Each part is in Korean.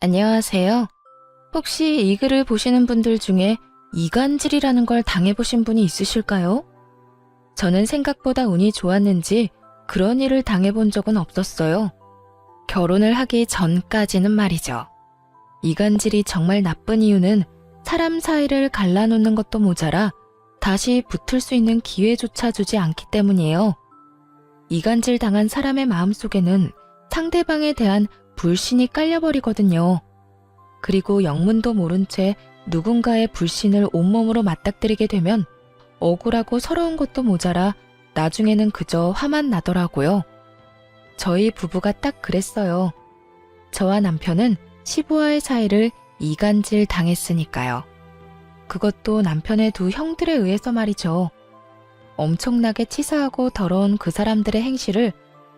안녕하세요. 혹시 이 글을 보시는 분들 중에 이간질이라는 걸 당해보신 분이 있으실까요? 저는 생각보다 운이 좋았는지 그런 일을 당해본 적은 없었어요. 결혼을 하기 전까지는 말이죠. 이간질이 정말 나쁜 이유는 사람 사이를 갈라놓는 것도 모자라 다시 붙을 수 있는 기회조차 주지 않기 때문이에요. 이간질 당한 사람의 마음속에는 상대방에 대한 불신이 깔려버리거든요. 그리고 영문도 모른 채 누군가의 불신을 온몸으로 맞닥뜨리게 되면 억울하고 서러운 것도 모자라 나중에는 그저 화만 나더라고요. 저희 부부가 딱 그랬어요. 저와 남편은 시부와의 사이를 이간질 당했으니까요. 그것도 남편의 두 형들에 의해서 말이죠. 엄청나게 치사하고 더러운 그 사람들의 행실을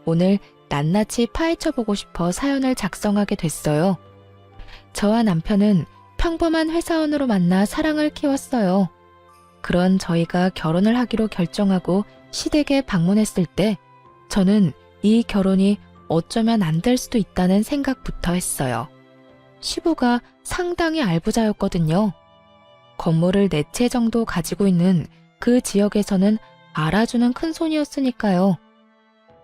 오늘 낱낱이 파헤쳐보고 싶어 사연을 작성하게 됐어요. 저와 남편은 평범한 회사원으로 만나 사랑을 키웠어요. 그런 저희가 결혼을 하기로 결정하고 시댁에 방문했을 때 저는 이 결혼이 어쩌면 안 될 수도 있다는 생각부터 했어요. 시부가 상당히 알부자였거든요. 건물을 4채 정도 가지고 있는 그 지역에서는 알아주는 큰손이었으니까요.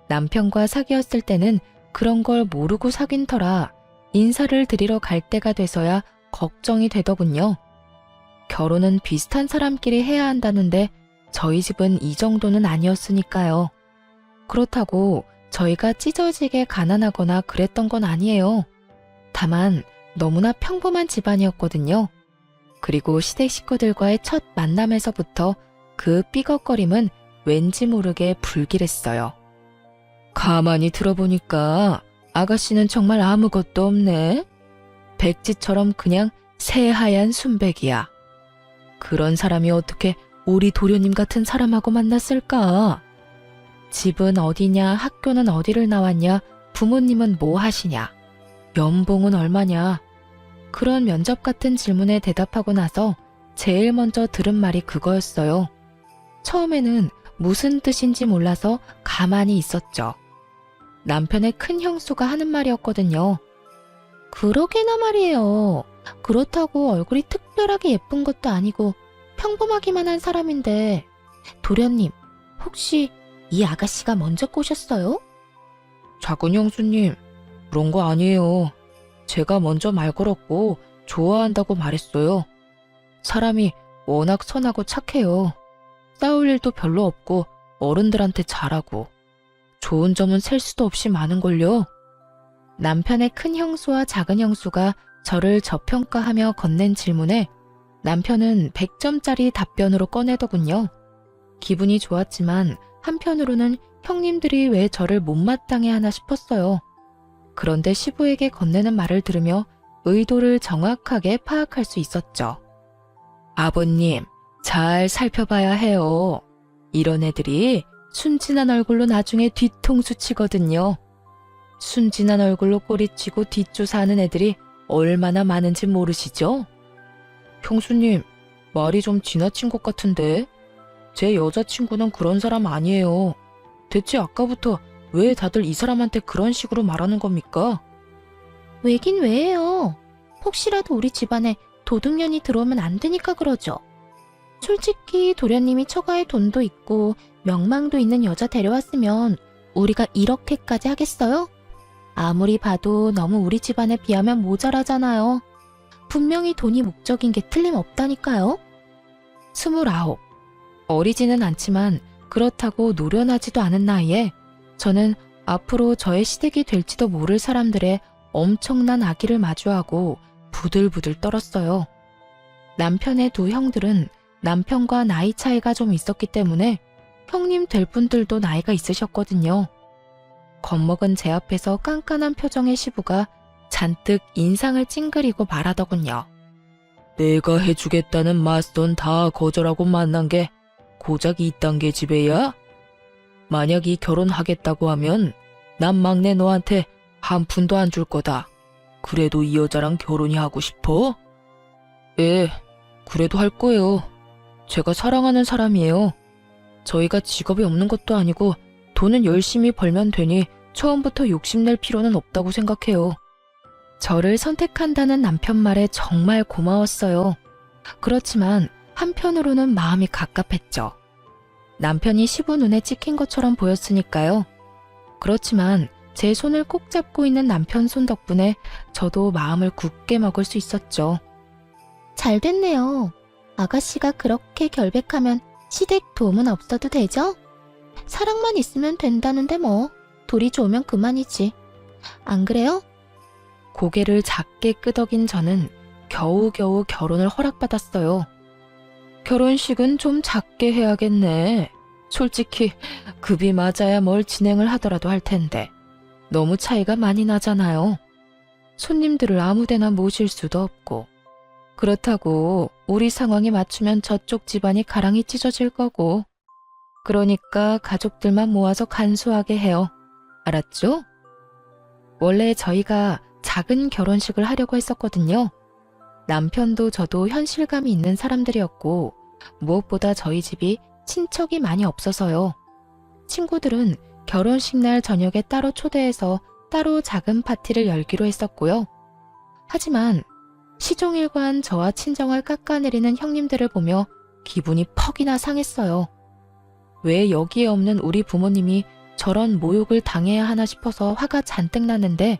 남편과 사귀었을 때는 그런 걸 모르고 사귄 터라 인사를 드리러 갈 때가 돼서야 걱정이 되더군요. 결혼은 비슷한 사람끼리 해야 한다는데 저희 집은 이 정도는 아니었으니까요. 그렇다고 저희가 찢어지게 가난하거나 그랬던 건 아니에요. 다만 너무나 평범한 집안이었거든요. 그리고 시댁 식구들과의 첫 만남에서부터 그 삐걱거림은 왠지 모르게 불길했어요. 가만히 들어보니까 아가씨는 정말 아무것도 없네. 백지처럼 그냥 새하얀 순백이야. 그런 사람이 어떻게 우리 도련님 같은 사람하고 만났을까? 집은 어디냐, 학교는 어디를 나왔냐, 부모님은 뭐 하시냐, 연봉은 얼마냐. 그런 면접 같은 질문에 대답하고 나서 제일 먼저 들은 말이 그거였어요. 처음에는 무슨 뜻인지 몰라서 가만히 있었죠. 남편의 큰 형수가 하는 말이었거든요. 그러게나 말이에요. 그렇다고 얼굴이 특별하게 예쁜 것도 아니고 평범하기만 한 사람인데 도련님, 혹시 이 아가씨가 먼저 꼬셨어요? 작은 형수님, 그런 거 아니에요. 제가 먼저 말 걸었고 좋아한다고 말했어요. 사람이 워낙 선하고 착해요. 싸울 일도 별로 없고 어른들한테 잘하고 좋은 점은 셀 수도 없이 많은걸요. 남편의 큰 형수와 작은 형수가 저를 저평가하며 건넨 질문에 남편은 100점짜리 답변으로 꺼내더군요. 기분이 좋았지만 한편으로는 형님들이 왜 저를 못마땅해 하나 싶었어요. 그런데 시부에게 건네는 말을 들으며 의도를 정확하게 파악할 수 있었죠. 아버님, 잘 살펴봐야 해요. 이런 애들이 순진한 얼굴로 나중에 뒤통수 치거든요. 순진한 얼굴로 꼬리치고 뒷조사하는 애들이 얼마나 많은지 모르시죠? 형수님, 말이 좀 지나친 것 같은데? 제 여자친구는 그런 사람 아니에요. 대체 아까부터 왜 다들 이 사람한테 그런 식으로 말하는 겁니까? 왜긴 왜요? 혹시라도 우리 집안에 도둑년이 들어오면 안 되니까 그러죠. 솔직히 도련님이 처가에 돈도 있고 명망도 있는 여자 데려왔으면 우리가 이렇게까지 하겠어요? 아무리 봐도 너무 우리 집안에 비하면 모자라잖아요. 분명히 돈이 목적인 게 틀림없다니까요. 29. 어리지는 않지만 그렇다고 노련하지도 않은 나이에 저는 앞으로 저의 시댁이 될지도 모를 사람들의 엄청난 악의를 마주하고 부들부들 떨었어요. 남편의 두 형들은 남편과 나이 차이가 좀 있었기 때문에 형님 될 분들도 나이가 있으셨거든요. 겁먹은 제 앞에서 깐깐한 표정의 시부가 잔뜩 인상을 찡그리고 말하더군요. 내가 해주겠다는 맞선 다 거절하고 만난 게 고작 이딴 게 집에야? 만약에 결혼하겠다고 하면 난 막내 너한테 한 푼도 안 줄 거다. 그래도 이 여자랑 결혼이 하고 싶어? 예, 그래도 할 거예요. 제가 사랑하는 사람이에요. 저희가 직업이 없는 것도 아니고 돈은 열심히 벌면 되니 처음부터 욕심낼 필요는 없다고 생각해요. 저를 선택한다는 남편 말에 정말 고마웠어요. 그렇지만 한편으로는 마음이 갑갑했죠. 남편이 시부 눈에 찍힌 것처럼 보였으니까요. 그렇지만 제 손을 꼭 잡고 있는 남편 손 덕분에 저도 마음을 굳게 먹을 수 있었죠. 잘 됐네요. 아가씨가 그렇게 결백하면 시댁 도움은 없어도 되죠? 사랑만 있으면 된다는데 뭐. 둘이 좋으면 그만이지. 안 그래요? 고개를 작게 끄덕인 저는 겨우겨우 결혼을 허락받았어요. 결혼식은 좀 작게 해야겠네. 솔직히 급이 맞아야 뭘 진행을 하더라도 할 텐데 너무 차이가 많이 나잖아요. 손님들을 아무데나 모실 수도 없고 그렇다고 우리 상황에 맞추면 저쪽 집안이 가랑이 찢어질 거고 그러니까 가족들만 모아서 간소하게 해요. 알았죠? 원래 저희가 작은 결혼식을 하려고 했었거든요. 남편도 저도 현실감이 있는 사람들이었고 무엇보다 저희 집이 친척이 많이 없어서요. 친구들은 결혼식 날 저녁에 따로 초대해서 따로 작은 파티를 열기로 했었고요. 하지만 시종일관 저와 친정을 깎아내리는 형님들을 보며 기분이 퍽이나 상했어요. 왜 여기에 없는 우리 부모님이 저런 모욕을 당해야 하나 싶어서 화가 잔뜩 났는데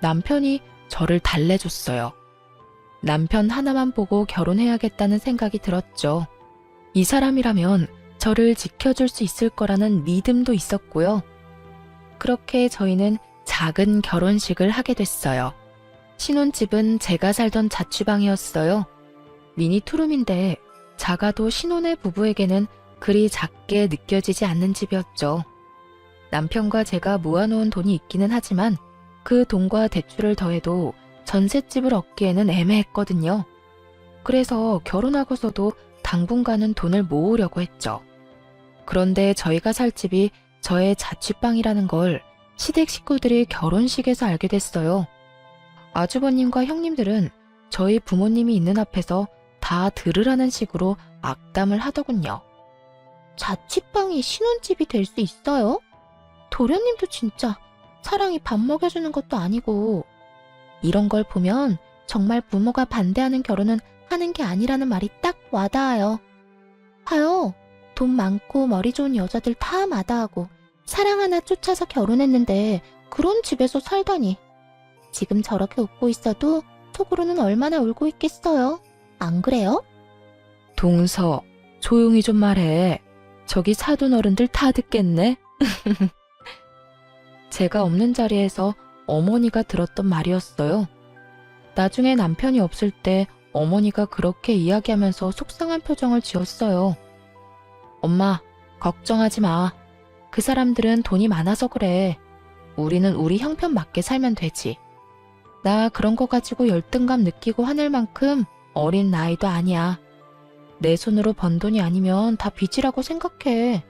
남편이 저를 달래줬어요. 남편 하나만 보고 결혼해야겠다는 생각이 들었죠. 이 사람이라면 저를 지켜줄 수 있을 거라는 믿음도 있었고요. 그렇게 저희는 작은 결혼식을 하게 됐어요. 신혼집은 제가 살던 자취방이었어요. 미니 투룸인데 작아도 신혼의 부부에게는 그리 작게 느껴지지 않는 집이었죠. 남편과 제가 모아놓은 돈이 있기는 하지만 그 돈과 대출을 더해도 전셋집을 얻기에는 애매했거든요. 그래서 결혼하고서도 당분간은 돈을 모으려고 했죠. 그런데 저희가 살 집이 저의 자취방이라는 걸 시댁 식구들이 결혼식에서 알게 됐어요. 아주버님과 형님들은 저희 부모님이 있는 앞에서 다 들으라는 식으로 악담을 하더군요. 자취방이 신혼집이 될 수 있어요? 도련님도 진짜 사랑이 밥 먹여주는 것도 아니고. 이런 걸 보면 정말 부모가 반대하는 결혼은 하는 게 아니라는 말이 딱 와닿아요. 봐요. 돈 많고 머리 좋은 여자들 다 마다하고 사랑 하나 쫓아서 결혼했는데 그런 집에서 살다니. 지금 저렇게 웃고 있어도 속으로는 얼마나 울고 있겠어요. 안 그래요? 동서, 조용히 좀 말해. 저기 사돈 어른들 다 듣겠네. 제가 없는 자리에서 어머니가 들었던 말이었어요. 나중에 남편이 없을 때 어머니가 그렇게 이야기하면서 속상한 표정을 지었어요. 엄마, 걱정하지 마. 그 사람들은 돈이 많아서 그래. 우리는 우리 형편 맞게 살면 되지. 나 그런 거 가지고 열등감 느끼고 화낼 만큼 어린 나이도 아니야. 내 손으로 번 돈이 아니면 다 빚이라고 생각해.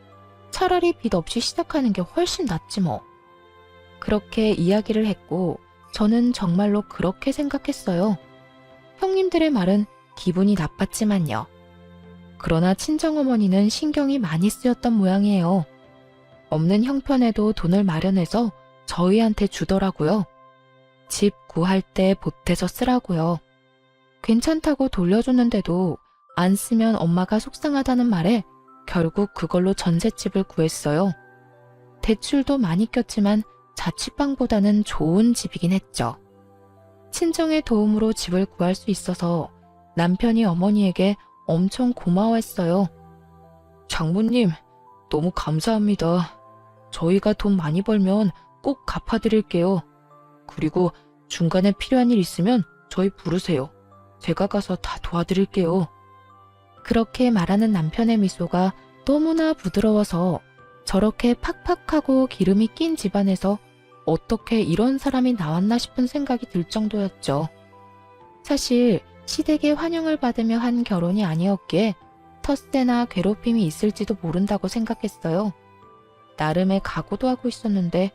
차라리 빚 없이 시작하는 게 훨씬 낫지 뭐. 그렇게 이야기를 했고 저는 정말로 그렇게 생각했어요. 형님들의 말은 기분이 나빴지만요. 그러나 친정어머니는 신경이 많이 쓰였던 모양이에요. 없는 형편에도 돈을 마련해서 저희한테 주더라고요. 집 구할 때 보태서 쓰라고요. 괜찮다고 돌려줬는데도 안 쓰면 엄마가 속상하다는 말에 결국 그걸로 전셋집을 구했어요. 대출도 많이 꼈지만 자취방보다는 좋은 집이긴 했죠. 친정의 도움으로 집을 구할 수 있어서 남편이 어머니에게 엄청 고마워했어요. 장모님, 너무 감사합니다. 저희가 돈 많이 벌면 꼭 갚아드릴게요. 그리고 중간에 필요한 일 있으면 저희 부르세요. 제가 가서 다 도와드릴게요. 그렇게 말하는 남편의 미소가 너무나 부드러워서 저렇게 팍팍하고 기름이 낀 집안에서 어떻게 이런 사람이 나왔나 싶은 생각이 들 정도였죠. 사실 시댁의 환영을 받으며 한 결혼이 아니었기에 텃세나 괴롭힘이 있을지도 모른다고 생각했어요. 나름의 각오도 하고 있었는데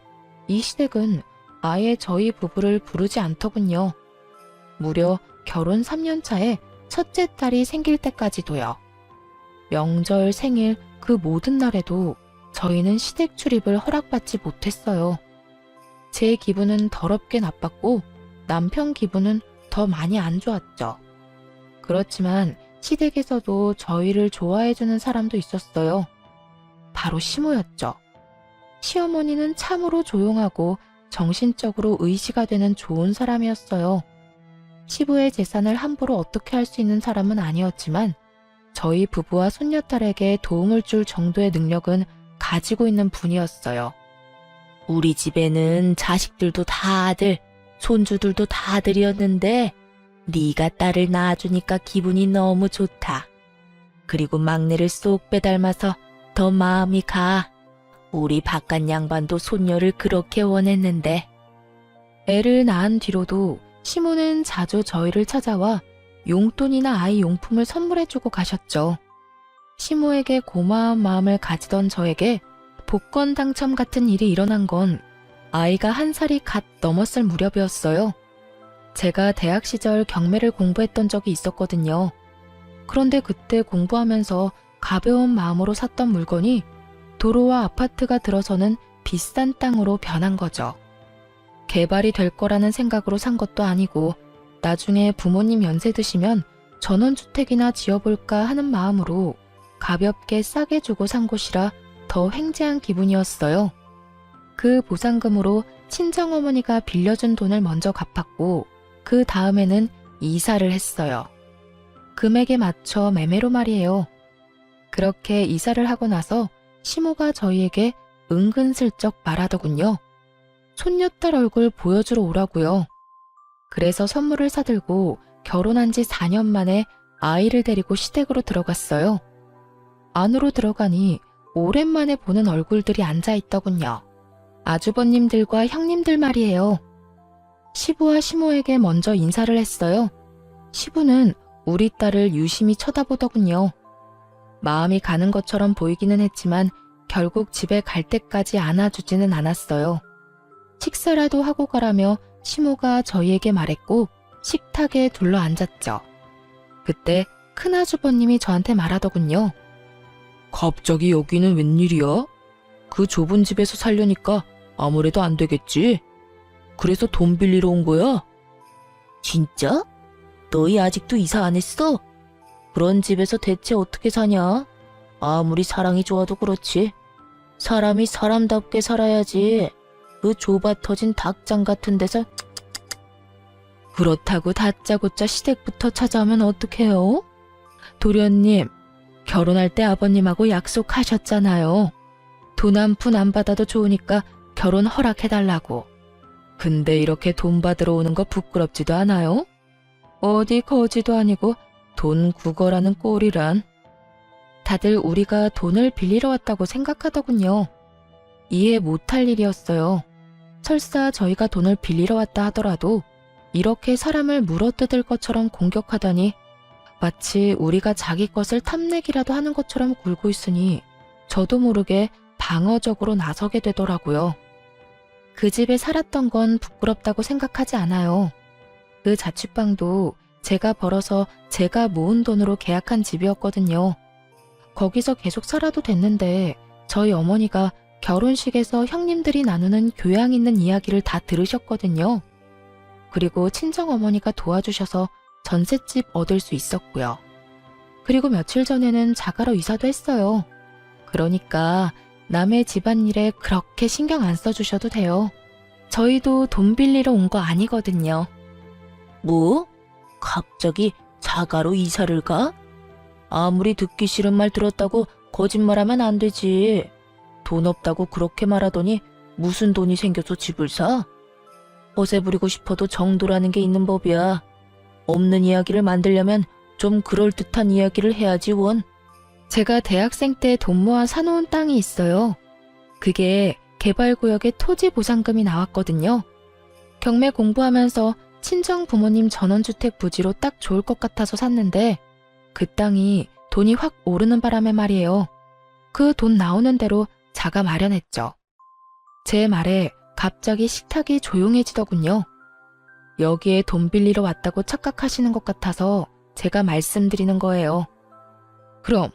이 시댁은 아예 저희 부부를 부르지 않더군요. 무려 결혼 3년 차에 첫째 딸이 생길 때까지도요. 명절, 생일 그 모든 날에도 저희는 시댁 출입을 허락받지 못했어요. 제 기분은 더럽게 나빴고 남편 기분은 더 많이 안 좋았죠. 그렇지만 시댁에서도 저희를 좋아해주는 사람도 있었어요. 바로 시모였죠. 시어머니는 참으로 조용하고 정신적으로 의지가 되는 좋은 사람이었어요. 시부의 재산을 함부로 어떻게 할 수 있는 사람은 아니었지만 저희 부부와 손녀딸에게 도움을 줄 정도의 능력은 가지고 있는 분이었어요. 우리 집에는 자식들도 다 아들, 손주들도 다 아들이었는데 네가 딸을 낳아주니까 기분이 너무 좋다. 그리고 막내를 쏙 빼닮아서 더 마음이 가. 우리 바깥 양반도 손녀를 그렇게 원했는데. 애를 낳은 뒤로도 시모는 자주 저희를 찾아와 용돈이나 아이 용품을 선물해주고 가셨죠. 시모에게 고마운 마음을 가지던 저에게 복권 당첨 같은 일이 일어난 건 아이가 1살이 갓 넘었을 무렵이었어요. 제가 대학 시절 경매를 공부했던 적이 있었거든요. 그런데 그때 공부하면서 가벼운 마음으로 샀던 물건이 도로와 아파트가 들어서는 비싼 땅으로 변한 거죠. 개발이 될 거라는 생각으로 산 것도 아니고 나중에 부모님 연세 드시면 전원주택이나 지어볼까 하는 마음으로 가볍게 싸게 주고 산 곳이라 더 횡재한 기분이었어요. 그 보상금으로 친정어머니가 빌려준 돈을 먼저 갚았고 그 다음에는 이사를 했어요. 금액에 맞춰 매매로 말이에요. 그렇게 이사를 하고 나서 시모가 저희에게 은근슬쩍 말하더군요. 손녀딸 얼굴 보여주러 오라고요. 그래서 선물을 사들고 결혼한 지 4년 만에 아이를 데리고 시댁으로 들어갔어요. 안으로 들어가니 오랜만에 보는 얼굴들이 앉아있더군요. 아주버님들과 형님들 말이에요. 시부와 시모에게 먼저 인사를 했어요. 시부는 우리 딸을 유심히 쳐다보더군요. 마음이 가는 것처럼 보이기는 했지만 결국 집에 갈 때까지 안아주지는 않았어요. 식사라도 하고 가라며 시모가 저희에게 말했고 식탁에 둘러앉았죠. 그때 큰아주버님이 저한테 말하더군요. 갑자기 여기는 웬일이야? 그 좁은 집에서 살려니까 아무래도 안 되겠지? 그래서 돈 빌리러 온 거야? 진짜? 너희 아직도 이사 안 했어? 그런 집에서 대체 어떻게 사냐? 아무리 사랑이 좋아도 그렇지. 사람이 사람답게 살아야지. 그 좁아 터진 닭장 같은 데서. 그렇다고 다짜고짜 시댁부터 찾아오면 어떡해요? 도련님, 결혼할 때 아버님하고 약속하셨잖아요. 돈 한 푼 안 받아도 좋으니까 결혼 허락해달라고. 근데 이렇게 돈 받으러 오는 거 부끄럽지도 않아요? 어디 거지도 아니고 돈 구걸하는 꼴이란. 다들 우리가 돈을 빌리러 왔다고 생각하더군요. 이해 못할 일이었어요. 설사 저희가 돈을 빌리러 왔다 하더라도 이렇게 사람을 물어뜯을 것처럼 공격하다니 마치 우리가 자기 것을 탐내기라도 하는 것처럼 굴고 있으니 저도 모르게 방어적으로 나서게 되더라고요. 그 집에 살았던 건 부끄럽다고 생각하지 않아요. 그 자취방도 제가 벌어서 제가 모은 돈으로 계약한 집이었거든요. 거기서 계속 살아도 됐는데 저희 어머니가 결혼식에서 형님들이 나누는 교양 있는 이야기를 다 들으셨거든요. 그리고 친정어머니가 도와주셔서 전셋집 얻을 수 있었고요. 그리고 며칠 전에는 자가로 이사도 했어요. 그러니까 남의 집안일에 그렇게 신경 안 써주셔도 돼요. 저희도 돈 빌리러 온 거 아니거든요. 뭐? 갑자기 자가로 이사를 가? 아무리 듣기 싫은 말 들었다고 거짓말하면 안 되지. 돈 없다고 그렇게 말하더니 무슨 돈이 생겨서 집을 사? 허세 부리고 싶어도 정도라는 게 있는 법이야. 없는 이야기를 만들려면 좀 그럴듯한 이야기를 해야지 원. 제가 대학생 때 돈 모아 사놓은 땅이 있어요. 그게 개발구역에 토지 보상금이 나왔거든요. 경매 공부하면서 친정 부모님 전원주택 부지로 딱 좋을 것 같아서 샀는데 그 땅이 돈이 확 오르는 바람에 말이에요. 그 돈 나오는 대로 자가 마련했죠. 제 말에 갑자기 식탁이 조용해지더군요. 여기에 돈 빌리러 왔다고 착각하시는 것 같아서 제가 말씀드리는 거예요. 그럼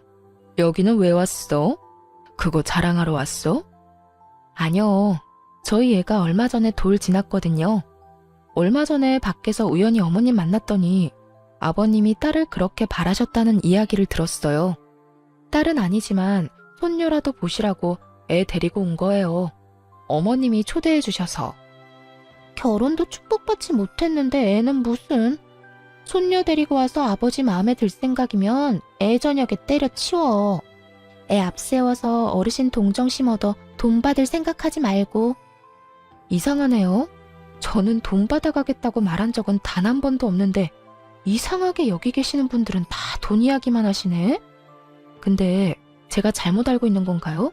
여기는 왜 왔어? 그거 자랑하러 왔어? 아니요. 저희 애가 얼마 전에 돌 지났거든요. 얼마 전에 밖에서 우연히 어머님 만났더니 아버님이 딸을 그렇게 바라셨다는 이야기를 들었어요. 딸은 아니지만 손녀라도 보시라고 애 데리고 온 거예요. 어머님이 초대해 주셔서. 결혼도 축복받지 못했는데 애는 무슨. 손녀 데리고 와서 아버지 마음에 들 생각이면 애 저녁에 때려치워. 애 앞세워서 어르신 동정심 얻어 돈 받을 생각하지 말고. 이상하네요. 저는 돈 받아가겠다고 말한 적은 단 한 번도 없는데 이상하게 여기 계시는 분들은 다 돈 이야기만 하시네. 근데 제가 잘못 알고 있는 건가요?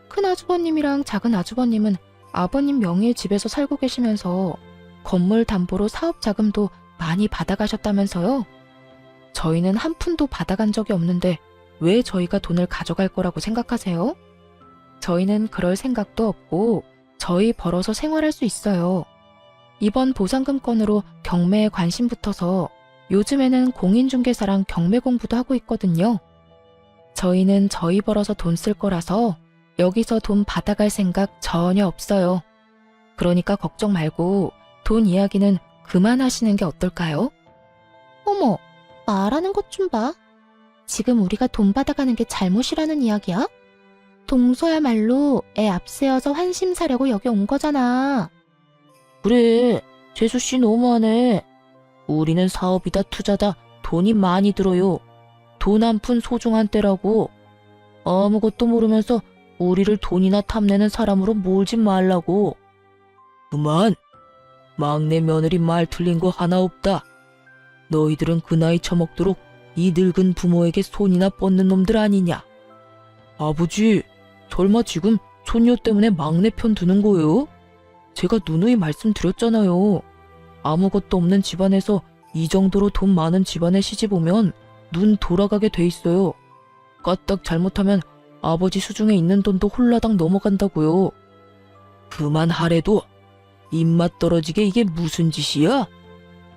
큰 아주버님이랑 작은 아주버님은 아버님 명의의 집에서 살고 계시면서 건물 담보로 사업 자금도 많이 받아가셨다면서요? 저희는 한 푼도 받아간 적이 없는데 왜 저희가 돈을 가져갈 거라고 생각하세요? 저희는 그럴 생각도 없고 저희 벌어서 생활할 수 있어요. 이번 보상금 건으로 경매에 관심 붙어서 요즘에는 공인중개사랑 경매 공부도 하고 있거든요. 저희는 저희 벌어서 돈 쓸 거라서 여기서 돈 받아갈 생각 전혀 없어요. 그러니까 걱정 말고 돈 이야기는 그만하시는 게 어떨까요? 어머, 말하는 것 좀 봐. 지금 우리가 돈 받아가는 게 잘못이라는 이야기야? 동서야말로 애 앞세워서 환심 사려고 여기 온 거잖아. 그래, 재수씨 너무하네. 우리는 사업이다 투자다 돈이 많이 들어요. 돈 한 푼 소중한 때라고. 아무것도 모르면서 우리를 돈이나 탐내는 사람으로 몰지 말라고. 그만. 막내 며느리 말 틀린 거 하나 없다. 너희들은 그 나이 처먹도록 이 늙은 부모에게 손이나 뻗는 놈들 아니냐. 아버지, 설마 지금 손녀 때문에 막내 편 드는 거예요? 제가 누누이 말씀드렸잖아요. 아무것도 없는 집안에서 이 정도로 돈 많은 집안에 시집 오면 눈 돌아가게 돼 있어요. 까딱 잘못하면 아버지 수중에 있는 돈도 홀라당 넘어간다고요. 그만하래도 입맛 떨어지게 이게 무슨 짓이야?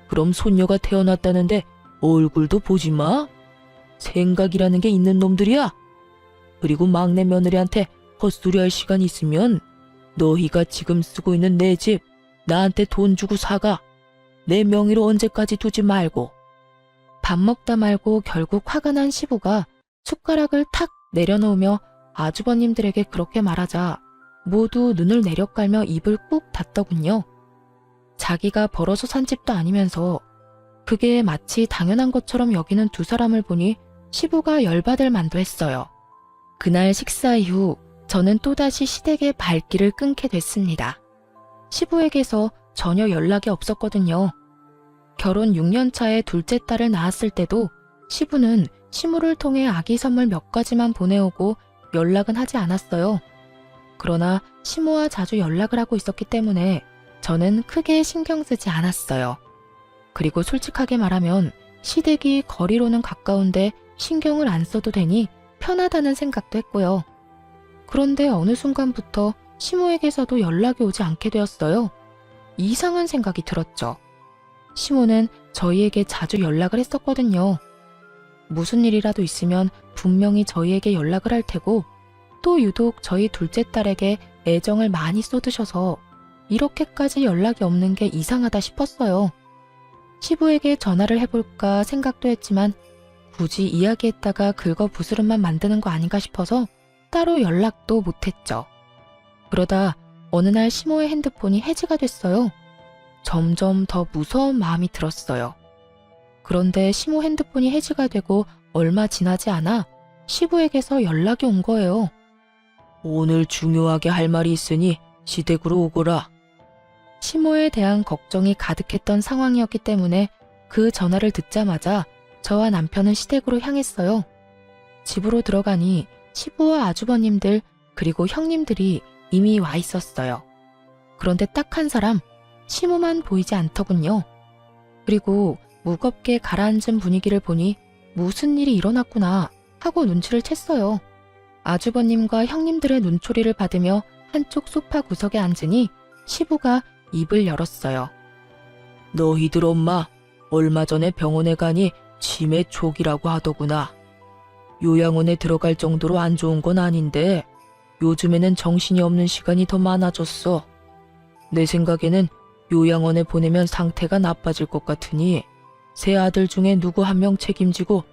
그럼 손녀가 태어났다는데 얼굴도 보지 마? 생각이라는 게 있는 놈들이야? 그리고 막내 며느리한테 헛소리 할 시간 있으면 너희가 지금 쓰고 있는 내 집 나한테 돈 주고 사가. 내 명의로 언제까지 두지 말고. 밥 먹다 말고 결국 화가 난 시부가 숟가락을 탁 내려놓으며 아주버님들에게 그렇게 말하자 모두 눈을 내려깔며 입을 꾹 닫더군요. 자기가 벌어서 산 집도 아니면서 그게 마치 당연한 것처럼 여기는 두 사람을 보니 시부가 열받을 만도 했어요. 그날 식사 이후 저는 또다시 시댁의 발길을 끊게 됐습니다. 시부에게서 전혀 연락이 없었거든요. 결혼 6년 차에 둘째 딸을 낳았을 때도 시부는 시무를 통해 아기 선물 몇 가지만 보내오고 연락은 하지 않았어요. 그러나 시무와 자주 연락을 하고 있었기 때문에 저는 크게 신경 쓰지 않았어요. 그리고 솔직하게 말하면 시댁이 거리로는 가까운데 신경을 안 써도 되니 편하다는 생각도 했고요. 그런데 어느 순간부터 시모에게서도 연락이 오지 않게 되었어요. 이상한 생각이 들었죠. 시모는 저희에게 자주 연락을 했었거든요. 무슨 일이라도 있으면 분명히 저희에게 연락을 할 테고 또 유독 저희 둘째 딸에게 애정을 많이 쏟으셔서 이렇게까지 연락이 없는 게 이상하다 싶었어요. 시부에게 전화를 해볼까 생각도 했지만 굳이 이야기했다가 긁어부스럼만 만드는 거 아닌가 싶어서 따로 연락도 못했죠. 그러다 어느 날 시모의 핸드폰이 해지가 됐어요. 점점 더 무서운 마음이 들었어요. 그런데 시모 핸드폰이 해지가 되고 얼마 지나지 않아 시부에게서 연락이 온 거예요. 오늘 중요하게 할 말이 있으니 시댁으로 오거라. 시모에 대한 걱정이 가득했던 상황이었기 때문에 그 전화를 듣자마자 저와 남편은 시댁으로 향했어요. 집으로 들어가니 시부와 아주버님들 그리고 형님들이 이미 와 있었어요. 그런데 딱 한 사람, 시모만 보이지 않더군요. 그리고 무겁게 가라앉은 분위기를 보니 무슨 일이 일어났구나 하고 눈치를 챘어요. 아주버님과 형님들의 눈초리를 받으며 한쪽 소파 구석에 앉으니 시부가 입을 열었어요. 너희들 엄마 얼마 전에 병원에 가니 치매 초기라고 하더구나. 요양원에 들어갈 정도로 안 좋은 건 아닌데 요즘에는 정신이 없는 시간이 더 많아졌어. 내 생각에는 요양원에 보내면 상태가 나빠질 것 같으니 세 아들 중에 누구 한 명 책임지고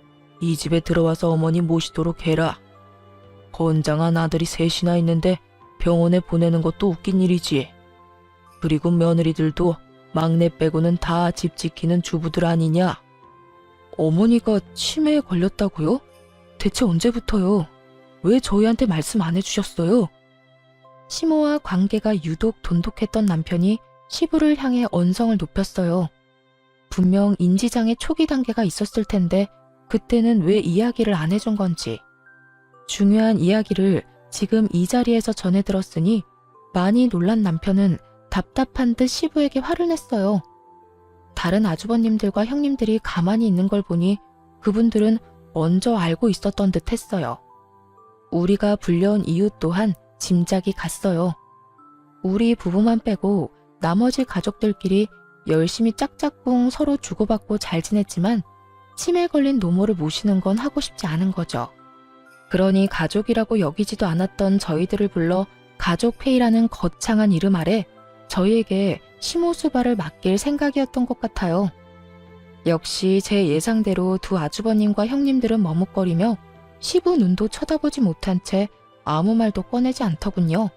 이 집에 들어와서 어머니 모시도록 해라. 건장한 아들이 셋이나 있는데 병원에 보내는 것도 웃긴 일이지. 그리고 며느리들도 막내 빼고는 다 집 지키는 주부들 아니냐. 어머니가 치매에 걸렸다고요? 대체 언제부터요? 왜 저희한테 말씀 안 해주셨어요? 시모와 관계가 유독 돈독했던 남편이 시부를 향해 언성을 높였어요. 분명 인지장애 초기 단계가 있었을 텐데 그때는 왜 이야기를 안 해준 건지. 중요한 이야기를 지금 이 자리에서 전해 들었으니 많이 놀란 남편은 답답한 듯 시부에게 화를 냈어요. 다른 아주버님들과 형님들이 가만히 있는 걸 보니 그분들은 먼저 알고 있었던 듯 했어요. 우리가 불려온 이유 또한 짐작이 갔어요. 우리 부부만 빼고 나머지 가족들끼리 열심히 짝짝꿍 서로 주고받고 잘 지냈지만 치매 걸린 노모를 모시는 건 하고 싶지 않은 거죠. 그러니 가족이라고 여기지도 않았던 저희들을 불러 가족회의라는 거창한 이름 아래 저희에게 시모수발을 맡길 생각이었던 것 같아요. 역시 제 예상대로 두 아주버님과 형님들은 머뭇거리며 시부 눈도 쳐다보지 못한 채 아무 말도 꺼내지 않더군요.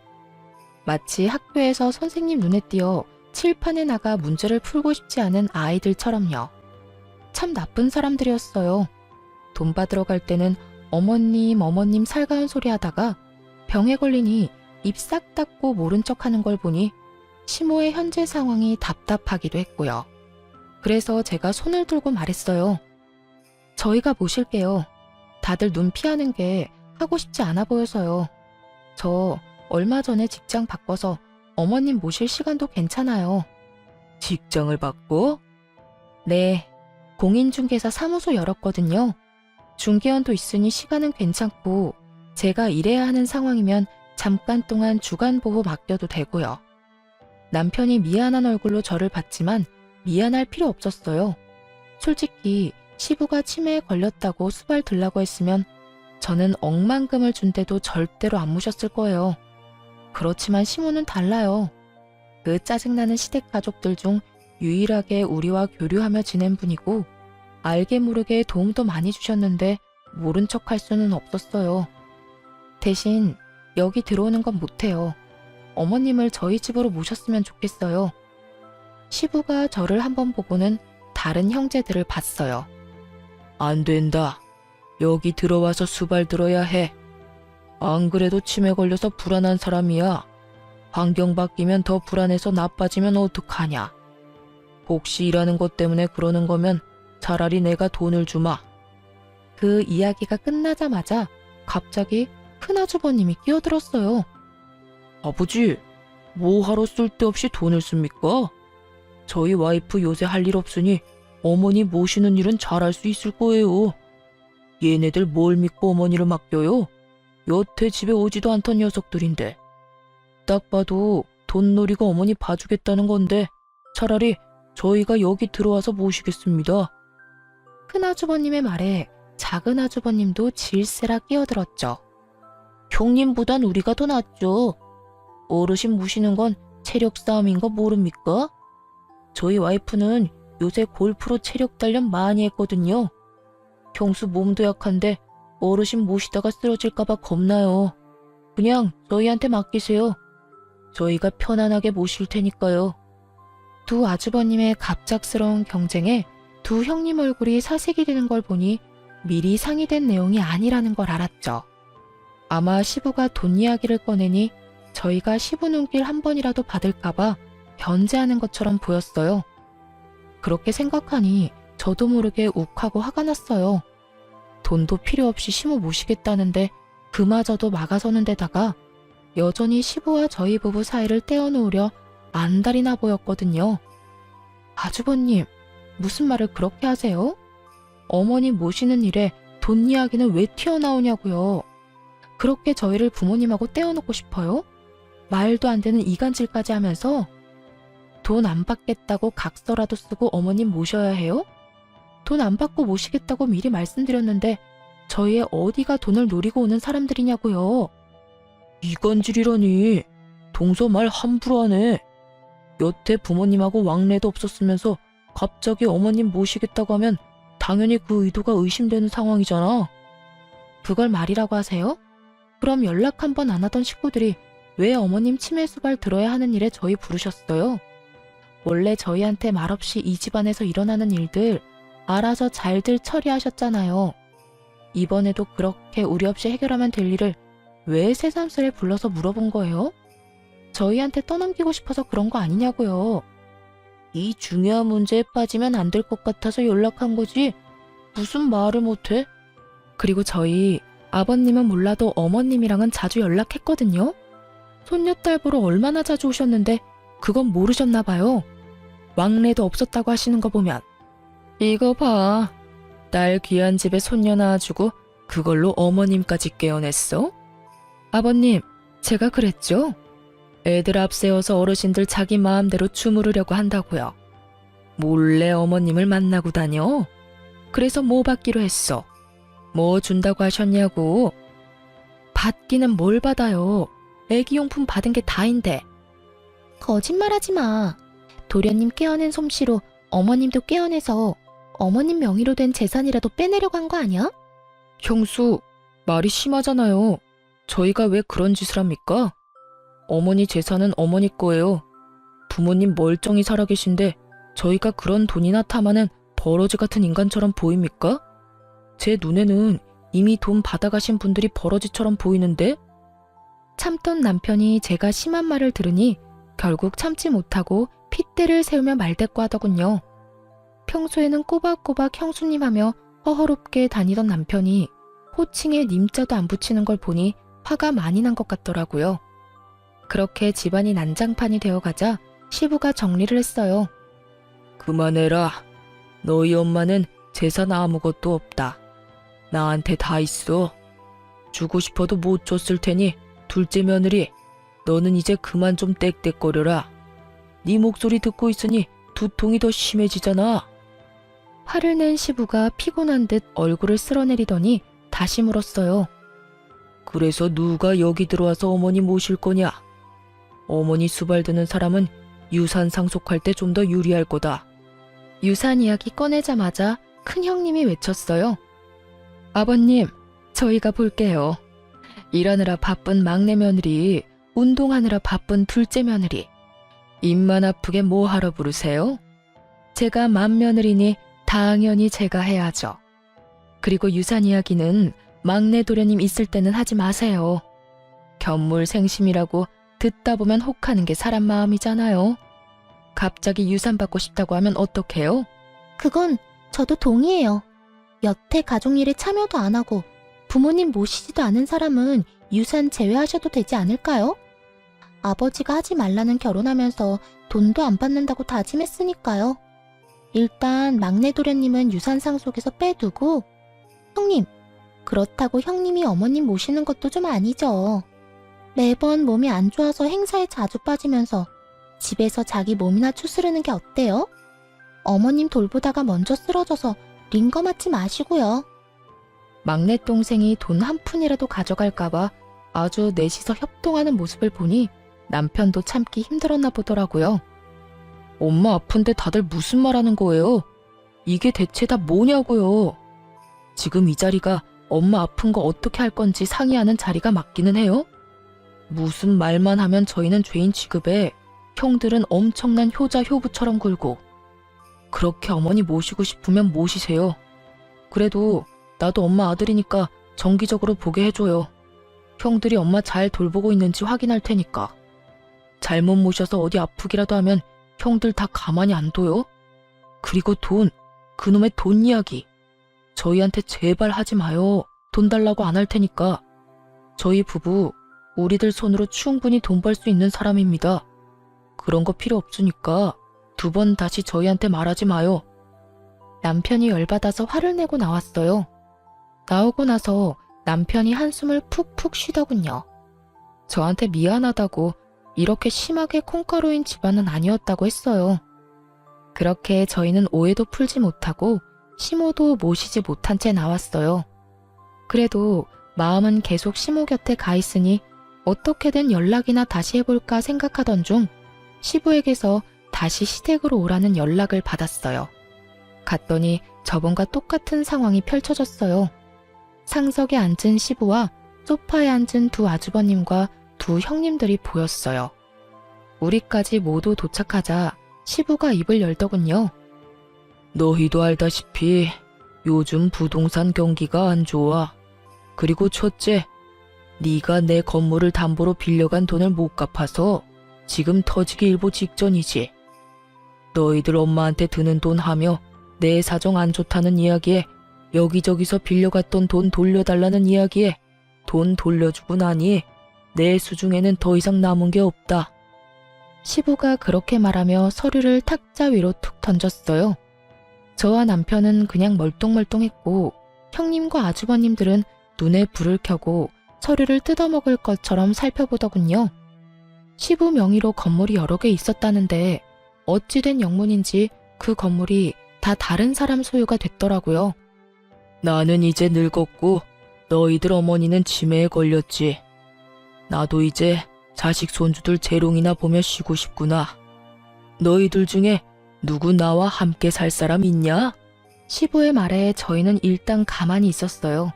마치 학교에서 선생님 눈에 띄어 칠판에 나가 문제를 풀고 싶지 않은 아이들처럼요. 참 나쁜 사람들이었어요. 돈 받으러 갈 때는 어머님 살가운 소리 하다가 병에 걸리니 입 싹 닫고 모른 척하는 걸 보니 시모의 현재 상황이 답답하기도 했고요. 그래서 제가 손을 들고 말했어요. 저희가 모실게요. 다들 눈 피하는 게 하고 싶지 않아 보여서요. 저 얼마 전에 직장 바꿔서 어머님 모실 시간도 괜찮아요. 직장을 바꿔? 네, 공인중개사 사무소 열었거든요. 중개원도 있으니 시간은 괜찮고 제가 일해야 하는 상황이면 잠깐 동안 주간보호 맡겨도 되고요. 남편이 미안한 얼굴로 저를 봤지만 미안할 필요 없었어요. 솔직히 시부가 치매에 걸렸다고 수발 들라고 했으면 저는 억만금을 준대도 절대로 안 모셨을 거예요. 그렇지만 시모는 달라요. 그 짜증나는 시댁 가족들 중 유일하게 우리와 교류하며 지낸 분이고 알게 모르게 도움도 많이 주셨는데 모른 척 할 수는 없었어요. 대신 여기 들어오는 건 못해요. 어머님을 저희 집으로 모셨으면 좋겠어요. 시부가 저를 한번 보고는 다른 형제들을 봤어요. 안 된다. 여기 들어와서 수발 들어야 해. 안 그래도 치매 걸려서 불안한 사람이야. 환경 바뀌면 더 불안해서 나빠지면 어떡하냐. 혹시 일하는 것 때문에 그러는 거면 차라리 내가 돈을 주마. 그 이야기가 끝나자마자 갑자기 큰아주버님이 끼어들었어요. 아버지, 뭐하러 쓸데없이 돈을 씁니까? 저희 와이프 요새 할 일 없으니 어머니 모시는 일은 잘할 수 있을 거예요. 얘네들 뭘 믿고 어머니를 맡겨요? 여태 집에 오지도 않던 녀석들인데. 딱 봐도 돈 노리고 어머니 봐주겠다는 건데 차라리 저희가 여기 들어와서 모시겠습니다. 큰아주버님의 말에 작은아주버님도 질세라 끼어들었죠. 형님보단 우리가 더 낫죠. 어르신 모시는 건 체력 싸움인 거 모릅니까? 저희 와이프는 요새 골프로 체력 단련 많이 했거든요. 형수 몸도 약한데 어르신 모시다가 쓰러질까봐 겁나요. 그냥 저희한테 맡기세요. 저희가 편안하게 모실 테니까요. 두 아주버님의 갑작스러운 경쟁에 두 형님 얼굴이 사색이 되는 걸 보니 미리 상의된 내용이 아니라는 걸 알았죠. 아마 시부가 돈 이야기를 꺼내니 저희가 시부 눈길 한 번이라도 받을까봐 견제하는 것처럼 보였어요. 그렇게 생각하니 저도 모르게 욱하고 화가 났어요. 돈도 필요 없이 시부 모시겠다는데 그마저도 막아서는 데다가 여전히 시부와 저희 부부 사이를 떼어놓으려 안달이나 보였거든요. 아주버님, 무슨 말을 그렇게 하세요? 어머니 모시는 일에 돈 이야기는 왜 튀어나오냐고요. 그렇게 저희를 부모님하고 떼어놓고 싶어요? 말도 안 되는 이간질까지 하면서 돈 안 받겠다고 각서라도 쓰고 어머님 모셔야 해요? 돈 안 받고 모시겠다고 미리 말씀드렸는데 저희의 어디가 돈을 노리고 오는 사람들이냐고요. 이간질이라니. 동서 말 함부로 하네. 여태 부모님하고 왕래도 없었으면서 갑자기 어머님 모시겠다고 하면 당연히 그 의도가 의심되는 상황이잖아. 그걸 말이라고 하세요? 그럼 연락 한 번 안 하던 식구들이 왜 어머님 치매 수발 들어야 하는 일에 저희 부르셨어요? 원래 저희한테 말없이 이 집안에서 일어나는 일들 알아서 잘들 처리하셨잖아요. 이번에도 그렇게 우리 없이 해결하면 될 일을 왜 새삼스레 불러서 물어본 거예요? 저희한테 떠넘기고 싶어서 그런 거 아니냐고요. 이 중요한 문제에 빠지면 안 될 것 같아서 연락한 거지. 무슨 말을 못해? 그리고 저희 아버님은 몰라도 어머님이랑은 자주 연락했거든요. 손녀딸 보러 얼마나 자주 오셨는데 그건 모르셨나 봐요. 왕래도 없었다고 하시는 거 보면. 이거 봐. 딸 귀한 집에 손녀 낳아주고 그걸로 어머님까지 깨어냈어? 아버님, 제가 그랬죠? 애들 앞세워서 어르신들 자기 마음대로 주무르려고 한다고요. 몰래 어머님을 만나고 다녀? 그래서 뭐 받기로 했어? 뭐 준다고 하셨냐고? 받기는 뭘 받아요? 애기용품 받은 게 다인데. 거짓말하지 마. 도련님 깨어낸 솜씨로 어머님도 깨어내서 어머님 명의로 된 재산이라도 빼내려고 한 거 아니야? 형수, 말이 심하잖아요. 저희가 왜 그런 짓을 합니까? 어머니 재산은 어머니 거예요. 부모님 멀쩡히 살아계신데 저희가 그런 돈이나 탐하는 버러지 같은 인간처럼 보입니까? 제 눈에는 이미 돈 받아가신 분들이 버러지처럼 보이는데? 참던 남편이 제가 심한 말을 들으니 결국 참지 못하고 핏대를 세우며 말대꾸하더군요. 평소에는 꼬박꼬박 형수님 하며 허허롭게 다니던 남편이 호칭에 님자도 안 붙이는 걸 보니 화가 많이 난 것 같더라고요. 그렇게 집안이 난장판이 되어가자 시부가 정리를 했어요. 그만해라. 너희 엄마는 재산 아무것도 없다. 나한테 다 있어. 주고 싶어도 못 줬을 테니 둘째 며느리, 너는 이제 그만 좀 떽떽거려라. 네 목소리 듣고 있으니 두통이 더 심해지잖아. 화를 낸 시부가 피곤한 듯 얼굴을 쓸어내리더니 다시 물었어요. 그래서 누가 여기 들어와서 어머니 모실 거냐? 어머니 수발 드는 사람은 유산 상속할 때 좀 더 유리할 거다. 유산 이야기 꺼내자마자 큰형님이 외쳤어요. 아버님, 저희가 볼게요. 일하느라 바쁜 막내 며느리, 운동하느라 바쁜 둘째 며느리. 입만 아프게 뭐 하러 부르세요? 제가 맏며느리니 당연히 제가 해야죠. 그리고 유산 이야기는 막내 도련님 있을 때는 하지 마세요. 견물생심이라고 듣다 보면 혹하는 게 사람 마음이잖아요. 갑자기 유산 받고 싶다고 하면 어떡해요? 그건 저도 동의해요. 여태 가족 일에 참여도 안 하고 부모님 모시지도 않은 사람은 유산 제외하셔도 되지 않을까요? 아버지가 하지 말라는 결혼하면서 돈도 안 받는다고 다짐했으니까요. 일단 막내 도련님은 유산 상속에서 빼두고 형님, 그렇다고 형님이 어머님 모시는 것도 좀 아니죠. 매번 몸이 안 좋아서 행사에 자주 빠지면서 집에서 자기 몸이나 추스르는 게 어때요? 어머님 돌보다가 먼저 쓰러져서 링거 맞지 마시고요. 막내 동생이 돈 한 푼이라도 가져갈까봐 아주 넷이서 협동하는 모습을 보니 남편도 참기 힘들었나 보더라고요. 엄마 아픈데 다들 무슨 말 하는 거예요? 이게 대체 다 뭐냐고요? 지금 이 자리가 엄마 아픈 거 어떻게 할 건지 상의하는 자리가 맞기는 해요? 무슨 말만 하면 저희는 죄인 취급에 형들은 엄청난 효자 효부처럼 굴고. 그렇게 어머니 모시고 싶으면 모시세요. 그래도 나도 엄마 아들이니까 정기적으로 보게 해줘요. 형들이 엄마 잘 돌보고 있는지 확인할 테니까. 잘못 모셔서 어디 아프기라도 하면 형들 다 가만히 안 둬요? 그리고 돈, 그놈의 돈 이야기. 저희한테 제발 하지 마요. 돈 달라고 안 할 테니까. 저희 부부, 우리들 손으로 충분히 돈 벌 수 있는 사람입니다. 그런 거 필요 없으니까 두 번 다시 저희한테 말하지 마요. 남편이 열받아서 화를 내고 나왔어요. 나오고 나서 남편이 한숨을 푹푹 쉬더군요. 저한테 미안하다고 이렇게 심하게 콩가루인 집안은 아니었다고 했어요. 그렇게 저희는 오해도 풀지 못하고 시모도 모시지 못한 채 나왔어요. 그래도 마음은 계속 시모 곁에 가 있으니 어떻게든 연락이나 다시 해볼까 생각하던 중 시부에게서 다시 시댁으로 오라는 연락을 받았어요. 갔더니 저번과 똑같은 상황이 펼쳐졌어요. 상석에 앉은 시부와 소파에 앉은 두 아주버님과 두 형님들이 보였어요. 우리까지 모두 도착하자 시부가 입을 열더군요. 너희도 알다시피 요즘 부동산 경기가 안 좋아. 그리고 첫째, 네가 내 건물을 담보로 빌려간 돈을 못 갚아서 지금 터지기 일보 직전이지. 너희들 엄마한테 드는 돈 하며 내 사정 안 좋다는 이야기에 여기저기서 빌려갔던 돈 돌려달라는 이야기에 돈 돌려주고 나니 내 수중에는 더 이상 남은 게 없다. 시부가 그렇게 말하며 서류를 탁자 위로 툭 던졌어요. 저와 남편은 그냥 멀뚱멀뚱했고 형님과 아주버님들은 눈에 불을 켜고 서류를 뜯어먹을 것처럼 살펴보더군요. 시부 명의로 건물이 여러 개 있었다는데 어찌된 영문인지 그 건물이 다 다른 사람 소유가 됐더라고요. 나는 이제 늙었고 너희들 어머니는 치매에 걸렸지. 나도 이제 자식 손주들 재롱이나 보며 쉬고 싶구나. 너희들 중에 누구 나와 함께 살 사람 있냐? 시부의 말에 저희는 일단 가만히 있었어요.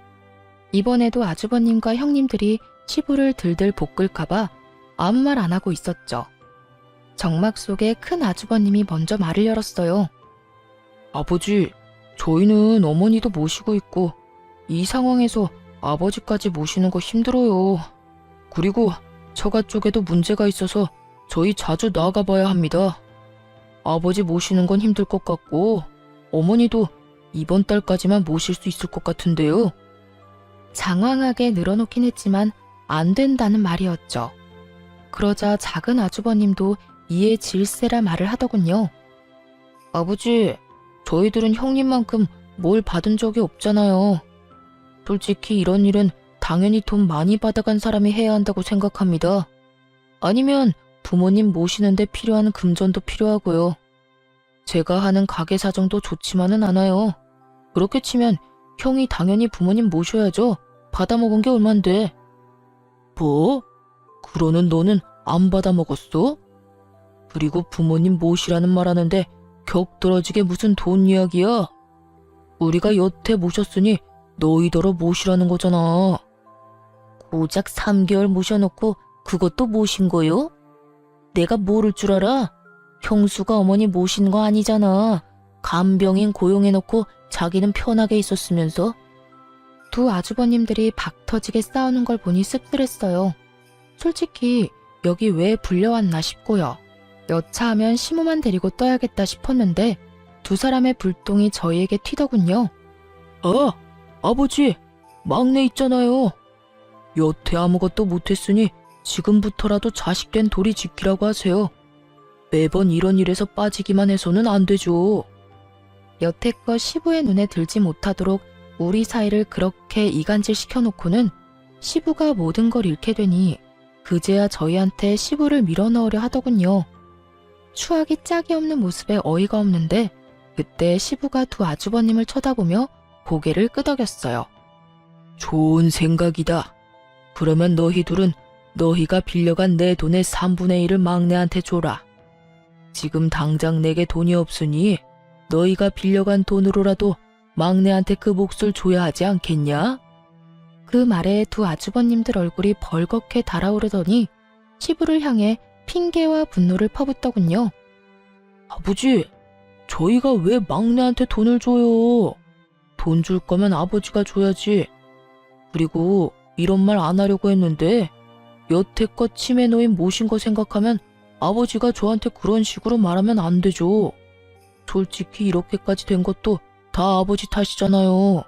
이번에도 아주버님과 형님들이 시부를 들들 볶을까봐 아무 말 안 하고 있었죠. 정막 속에 큰 아주버님이 먼저 말을 열었어요. 아버지, 저희는 어머니도 모시고 있고 이 상황에서 아버지까지 모시는 거 힘들어요. 그리고 처가 쪽에도 문제가 있어서 저희 자주 나가봐야 합니다. 아버지 모시는 건 힘들 것 같고 어머니도 이번 달까지만 모실 수 있을 것 같은데요. 장황하게 늘어놓긴 했지만 안 된다는 말이었죠. 그러자 작은 아주버님도 이에 질세라 말을 하더군요. 아버지, 저희들은 형님만큼 뭘 받은 적이 없잖아요. 솔직히 이런 일은 당연히 돈 많이 받아간 사람이 해야 한다고 생각합니다. 아니면 부모님 모시는데 필요한 금전도 필요하고요. 제가 하는 가게 사정도 좋지만은 않아요. 그렇게 치면 형이 당연히 부모님 모셔야죠. 받아먹은 게 얼만데. 뭐? 그러는 너는 안 받아먹었어? 그리고 부모님 모시라는 말 하는데 격떨어지게 무슨 돈 이야기야? 우리가 여태 모셨으니 너희더러 모시라는 거잖아. 고작 3개월 모셔놓고 그것도 모신 거요? 내가 모를 줄 알아? 형수가 어머니 모신 거 아니잖아. 간병인 고용해놓고 자기는 편하게 있었으면서. 두 아주버님들이 박 터지게 싸우는 걸 보니 씁쓸했어요. 솔직히 여기 왜 불려왔나 싶고요. 여차하면 시모만 데리고 떠야겠다 싶었는데 두 사람의 불똥이 저희에게 튀더군요. 아, 아버지, 막내 있잖아요. 여태 아무것도 못했으니 지금부터라도 자식된 도리 지키라고 하세요. 매번 이런 일에서 빠지기만 해서는 안 되죠. 여태껏 시부의 눈에 들지 못하도록 우리 사이를 그렇게 이간질 시켜놓고는 시부가 모든 걸 잃게 되니 그제야 저희한테 시부를 밀어넣으려 하더군요. 추하기 짝이 없는 모습에 어이가 없는데 그때 시부가 두 아주버님을 쳐다보며 고개를 끄덕였어요. 좋은 생각이다. 그러면 너희 둘은 너희가 빌려간 내 돈의 3분의 1을 막내한테 줘라. 지금 당장 내게 돈이 없으니 너희가 빌려간 돈으로라도 막내한테 그 몫을 줘야 하지 않겠냐? 그 말에 두 아주버님들 얼굴이 벌겋게 달아오르더니 시부를 향해 핑계와 분노를 퍼붓더군요. 아버지, 저희가 왜 막내한테 돈을 줘요? 돈 줄 거면 아버지가 줘야지. 그리고 이런 말 안 하려고 했는데 여태껏 치매 노인 모신 거 생각하면 아버지가 저한테 그런 식으로 말하면 안 되죠. 솔직히 이렇게까지 된 것도 다 아버지 탓이잖아요.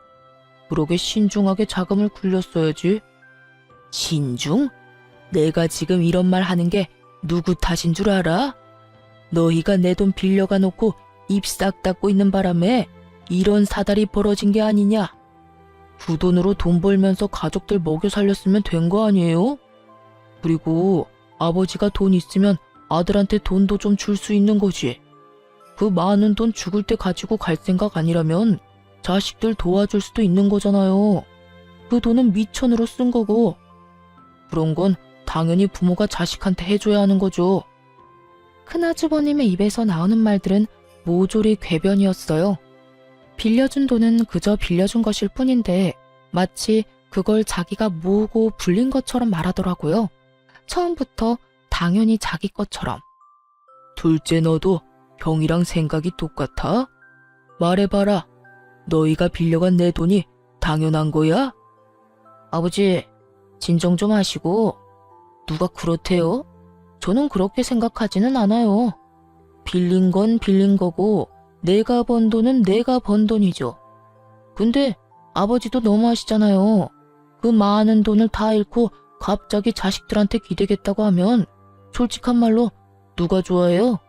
그러게 신중하게 자금을 굴렸어야지. 신중? 내가 지금 이런 말 하는 게 누구 탓인 줄 알아? 너희가 내 돈 빌려가 놓고 입 싹 닫고 있는 바람에 이런 사달이 벌어진 게 아니냐? 그 돈으로 돈 벌면서 가족들 먹여 살렸으면 된 거 아니에요? 그리고 아버지가 돈 있으면 아들한테 돈도 좀 줄 수 있는 거지. 그 많은 돈 죽을 때 가지고 갈 생각 아니라면 자식들 도와줄 수도 있는 거잖아요. 그 돈은 미천으로 쓴 거고. 그런 건 당연히 부모가 자식한테 해줘야 하는 거죠. 큰아주버님의 입에서 나오는 말들은 모조리 궤변이었어요. 빌려준 돈은 그저 빌려준 것일 뿐인데 마치 그걸 자기가 모으고 불린 것처럼 말하더라고요. 처음부터 당연히 자기 것처럼. 둘째 너도 형이랑 생각이 똑같아? 말해봐라. 너희가 빌려간 내 돈이 당연한 거야? 아버지, 진정 좀 하시고. 누가 그렇대요? 저는 그렇게 생각하지는 않아요. 빌린 건 빌린 거고 내가 번 돈은 내가 번 돈이죠. 근데 아버지도 너무하시잖아요. 그 많은 돈을 다 잃고 갑자기 자식들한테 기대겠다고 하면 솔직한 말로 누가 좋아해요?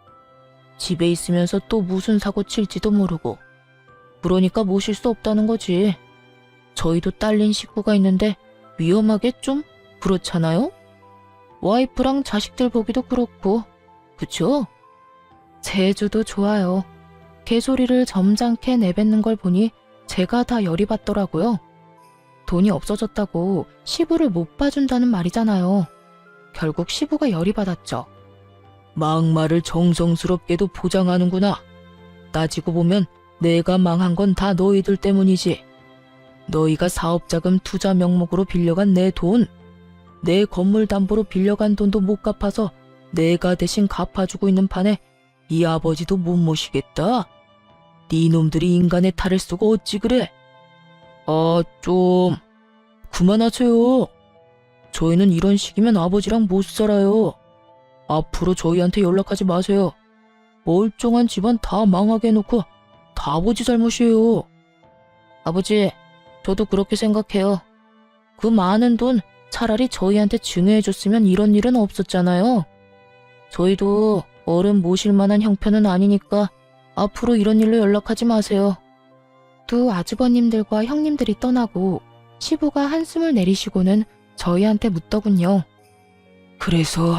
집에 있으면서 또 무슨 사고 칠지도 모르고. 그러니까 모실 수 없다는 거지. 저희도 딸린 식구가 있는데 위험하게 좀 그렇잖아요? 와이프랑 자식들 보기도 그렇고. 그쵸? 제주도 좋아요. 개소리를 점잖게 내뱉는 걸 보니 제가 다 열이 받더라고요. 돈이 없어졌다고 시부를 못 봐준다는 말이잖아요. 결국 시부가 열이 받았죠. 막말을 정성스럽게도 포장하는구나. 따지고 보면 내가 망한 건 다 너희들 때문이지. 너희가 사업자금 투자 명목으로 빌려간 내 돈, 내 건물 담보로 빌려간 돈도 못 갚아서 내가 대신 갚아주고 있는 판에 이 아버지도 못 모시겠다. 네 놈들이 인간의 탈을 쓰고 어찌 그래? 좀 그만하세요. 저희는 이런 식이면 아버지랑 못 살아요. 앞으로 저희한테 연락하지 마세요. 멀쩡한 집안 다 망하게 해놓고 다 아버지 잘못이에요. 아버지, 저도 그렇게 생각해요. 그 많은 돈 차라리 저희한테 증여해줬으면 이런 일은 없었잖아요. 저희도 어른 모실 만한 형편은 아니니까 앞으로 이런 일로 연락하지 마세요. 두 아주버님들과 형님들이 떠나고 시부가 한숨을 내리시고는 저희한테 묻더군요. 그래서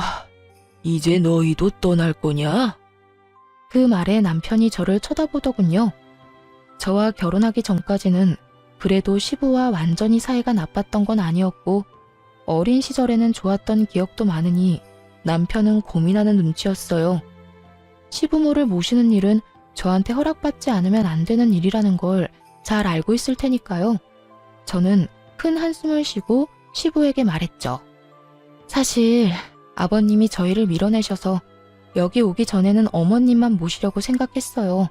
이제 너희도 떠날 거냐? 그 말에 남편이 저를 쳐다보더군요. 저와 결혼하기 전까지는 그래도 시부와 완전히 사이가 나빴던 건 아니었고 어린 시절에는 좋았던 기억도 많으니 남편은 고민하는 눈치였어요. 시부모를 모시는 일은 저한테 허락받지 않으면 안 되는 일이라는 걸 잘 알고 있을 테니까요. 저는 큰 한숨을 쉬고 시부에게 말했죠. 사실 아버님이 저희를 밀어내셔서 여기 오기 전에는 어머님만 모시려고 생각했어요.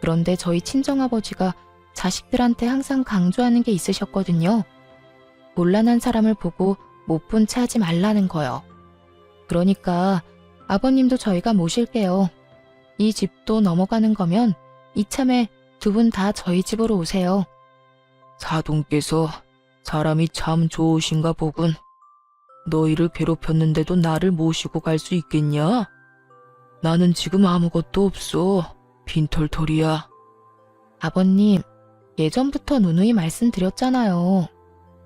그런데 저희 친정아버지가 자식들한테 항상 강조하는 게 있으셨거든요. 곤란한 사람을 보고 못 본 채 하지 말라는 거요. 그러니까 아버님도 저희가 모실게요. 이 집도 넘어가는 거면 이참에 두 분 다 저희 집으로 오세요. 사돈께서 사람이 참 좋으신가 보군. 너희를 괴롭혔는데도 나를 모시고 갈 수 있겠냐? 나는 지금 아무것도 없어. 빈털털이야. 아버님, 예전부터 누누이 말씀드렸잖아요.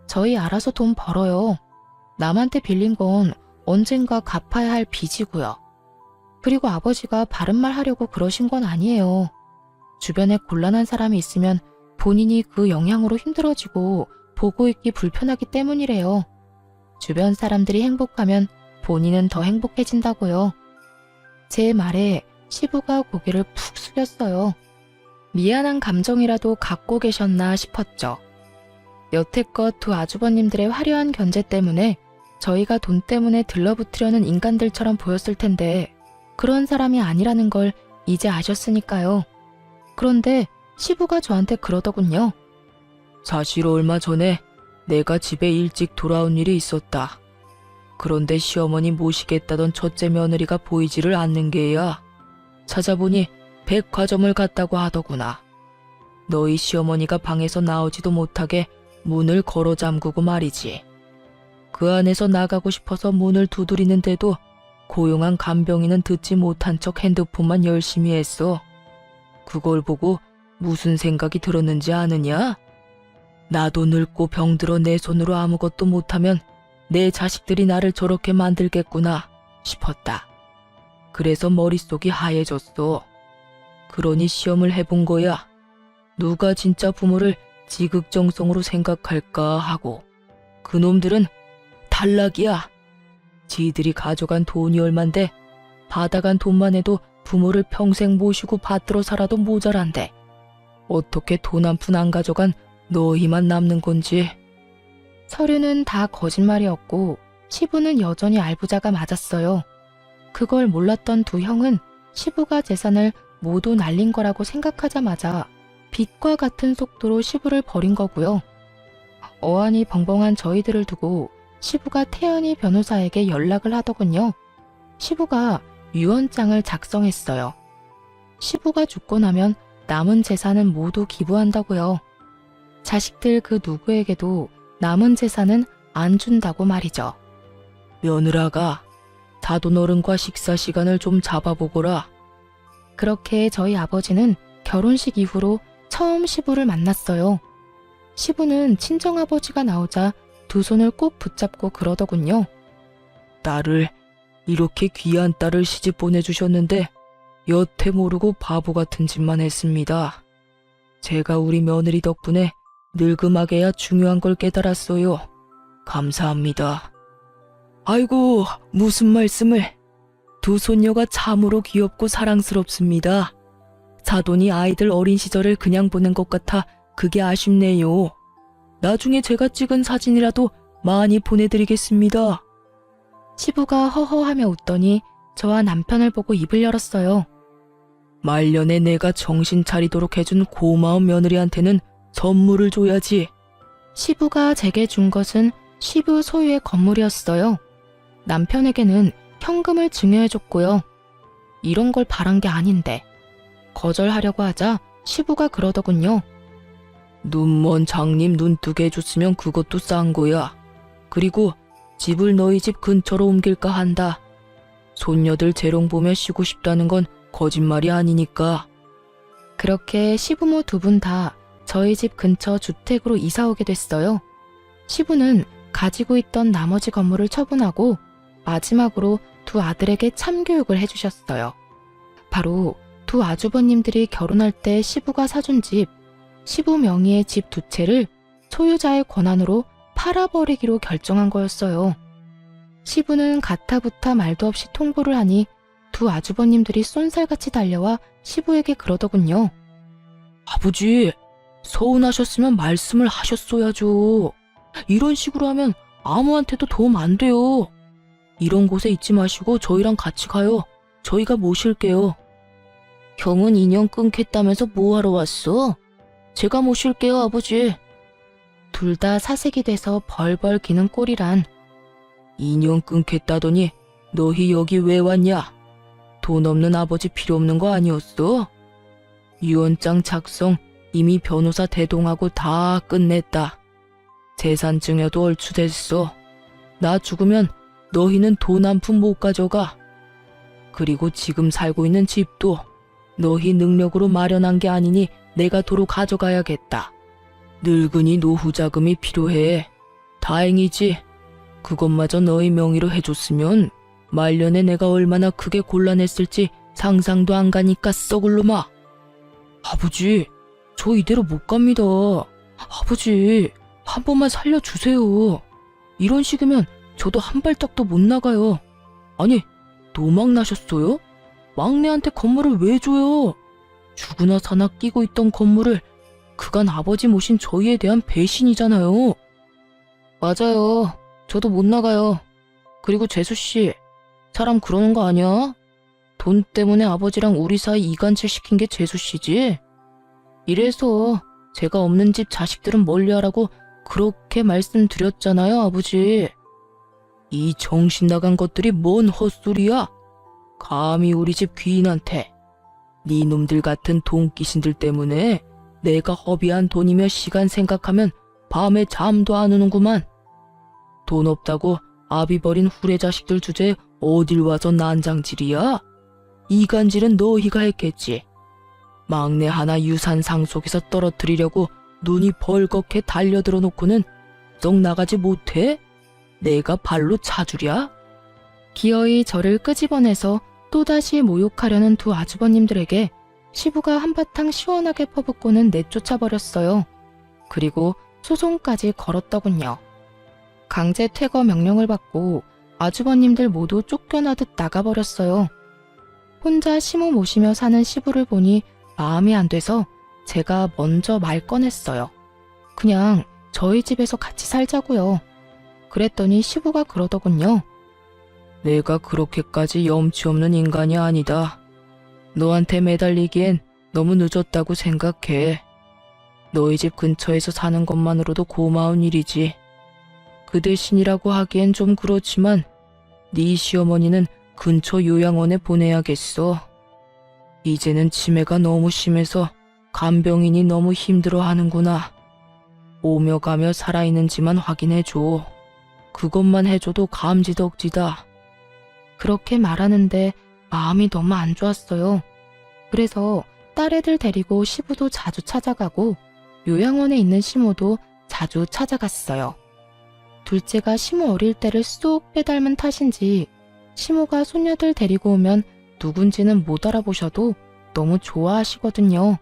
저희 알아서 돈 벌어요. 남한테 빌린 건 언젠가 갚아야 할 빚이고요. 그리고 아버지가 바른 말 하려고 그러신 건 아니에요. 주변에 곤란한 사람이 있으면 본인이 그 영향으로 힘들어지고 보고 있기 불편하기 때문이래요. 주변 사람들이 행복하면 본인은 더 행복해진다고요. 제 말에 시부가 고개를 푹 숙였어요. 미안한 감정이라도 갖고 계셨나 싶었죠. 여태껏 두 아주버님들의 화려한 견제 때문에 저희가 돈 때문에 들러붙으려는 인간들처럼 보였을 텐데 그런 사람이 아니라는 걸 이제 아셨으니까요. 그런데 시부가 저한테 그러더군요. 사실 얼마 전에 내가 집에 일찍 돌아온 일이 있었다. 그런데 시어머니 모시겠다던 첫째 며느리가 보이지를 않는 게야. 찾아보니 백화점을 갔다고 하더구나. 너희 시어머니가 방에서 나오지도 못하게 문을 걸어 잠그고 말이지. 그 안에서 나가고 싶어서 문을 두드리는데도 고용한 간병인은 듣지 못한 척 핸드폰만 열심히 했어. 그걸 보고 무슨 생각이 들었는지 아느냐? 나도 늙고 병들어 내 손으로 아무것도 못하면 내 자식들이 나를 저렇게 만들겠구나 싶었다. 그래서 머릿속이 하얘졌어. 그러니 시험을 해본 거야. 누가 진짜 부모를 지극정성으로 생각할까 하고. 그놈들은 탈락이야. 지들이 가져간 돈이 얼만데 받아간 돈만 해도 부모를 평생 모시고 받들어 살아도 모자란데 어떻게 돈 한 푼 안 가져간 너희만 남는 건지. 서류는 다 거짓말이었고 시부는 여전히 알부자가 맞았어요. 그걸 몰랐던 두 형은 시부가 재산을 모두 날린 거라고 생각하자마자 빛과 같은 속도로 시부를 버린 거고요. 어안이 벙벙한 저희들을 두고 시부가 태연히 변호사에게 연락을 하더군요. 시부가 유언장을 작성했어요. 시부가 죽고 나면 남은 재산은 모두 기부한다고요. 자식들 그 누구에게도 남은 재산은 안 준다고 말이죠. 며느라가 사돈어른과 식사 시간을 좀 잡아보거라. 그렇게 저희 아버지는 결혼식 이후로 처음 시부를 만났어요. 시부는 친정아버지가 나오자 두 손을 꼭 붙잡고 그러더군요. 딸을, 이렇게 귀한 딸을 시집 보내주셨는데 여태 모르고 바보 같은 짓만 했습니다. 제가 우리 며느리 덕분에 늙음하게야 중요한 걸 깨달았어요. 감사합니다. 아이고, 무슨 말씀을. 두 손녀가 참으로 귀엽고 사랑스럽습니다. 사돈이 아이들 어린 시절을 그냥 보낸 것 같아 그게 아쉽네요. 나중에 제가 찍은 사진이라도 많이 보내드리겠습니다. 시부가 허허하며 웃더니 저와 남편을 보고 입을 열었어요. 말년에 내가 정신 차리도록 해준 고마운 며느리한테는 선물을 줘야지. 시부가 제게 준 것은 시부 소유의 건물이었어요. 남편에게는 현금을 증여해줬고요. 이런 걸 바란 게 아닌데 거절하려고 하자 시부가 그러더군요. 눈먼 장님 눈뜨게 해줬으면 그것도 싼 거야. 그리고 집을 너희 집 근처로 옮길까 한다. 손녀들 재롱 보며 쉬고 싶다는 건 거짓말이 아니니까. 그렇게 시부모 두 분 다 저희 집 근처 주택으로 이사 오게 됐어요. 시부는 가지고 있던 나머지 건물을 처분하고 마지막으로 두 아들에게 참교육을 해주셨어요. 바로 두 아주버님들이 결혼할 때 시부가 사준 집, 시부 명의의 집 두 채를 소유자의 권한으로 팔아버리기로 결정한 거였어요. 시부는 가타부타 말도 없이 통보를 하니 두 아주버님들이 쏜살같이 달려와 시부에게 그러더군요. 아버지, 서운하셨으면 말씀을 하셨어야죠. 이런 식으로 하면 아무한테도 도움 안 돼요. 이런 곳에 있지 마시고 저희랑 같이 가요. 저희가 모실게요. 형은 인연 끊겠다면서 뭐하러 왔어? 제가 모실게요, 아버지. 둘 다 사색이 돼서 벌벌 기는 꼴이란. 인연 끊겠다더니 너희 여기 왜 왔냐? 돈 없는 아버지 필요 없는 거 아니었어? 유언장 작성 이미 변호사 대동하고 다 끝냈다. 재산 증여도 얼추 됐어. 나 죽으면 너희는 돈 한 푼 못 가져가. 그리고 지금 살고 있는 집도 너희 능력으로 마련한 게 아니니 내가 도로 가져가야겠다. 늙은이 노후 자금이 필요해. 다행이지. 그것마저 너희 명의로 해줬으면 말년에 내가 얼마나 크게 곤란했을지 상상도 안 가니까 썩을 놈아. 아버지, 저 이대로 못 갑니다. 아버지, 한 번만 살려주세요. 이런 식이면 저도 한 발짝도 못 나가요. 아니, 노망 나셨어요? 막내한테 건물을 왜 줘요? 죽으나 사나 끼고 있던 건물을 그간 아버지 모신 저희에 대한 배신이잖아요. 맞아요. 저도 못 나가요. 그리고 재수씨, 사람 그러는 거 아니야? 돈 때문에 아버지랑 우리 사이 이간질 시킨 게 재수씨지? 이래서 제가 없는 집 자식들은 멀리하라고 그렇게 말씀드렸잖아요, 아버지. 이 정신 나간 것들이 뭔 헛소리야? 감히 우리 집 귀인한테. 네 놈들 같은 돈귀신들 때문에 내가 허비한 돈이며 시간 생각하면 밤에 잠도 안 오는구만. 돈 없다고 아비 버린 후레 자식들 주제에 어딜 와서 난장질이야? 이간질은 너희가 했겠지. 막내 하나 유산 상속에서 떨어뜨리려고 눈이 벌겋게 달려들어 놓고는 썩 나가지 못해? 내가 발로 차주랴? 기어이 저를 끄집어내서 또다시 모욕하려는 두 아주버님들에게 시부가 한바탕 시원하게 퍼붓고는 내쫓아버렸어요. 그리고 소송까지 걸었더군요. 강제 퇴거 명령을 받고 아주버님들 모두 쫓겨나듯 나가버렸어요. 혼자 시모 모시며 사는 시부를 보니 마음이 안 돼서 제가 먼저 말 꺼냈어요. 그냥 저희 집에서 같이 살자고요. 그랬더니 시부가 그러더군요. 내가 그렇게까지 염치 없는 인간이 아니다. 너한테 매달리기엔 너무 늦었다고 생각해. 너희 집 근처에서 사는 것만으로도 고마운 일이지. 그 대신이라고 하기엔 좀 그렇지만 네 시어머니는 근처 요양원에 보내야겠어. 이제는 치매가 너무 심해서 간병인이 너무 힘들어하는구나. 오며 가며 살아있는지만 확인해줘. 그것만 해줘도 감지덕지다. 그렇게 말하는데 마음이 너무 안 좋았어요. 그래서 딸애들 데리고 시부도 자주 찾아가고 요양원에 있는 시모도 자주 찾아갔어요. 둘째가 시모 어릴 때를 쏙 빼닮은 탓인지 시모가 손녀들 데리고 오면 누군지는 못 알아보셔도 너무 좋아하시거든요.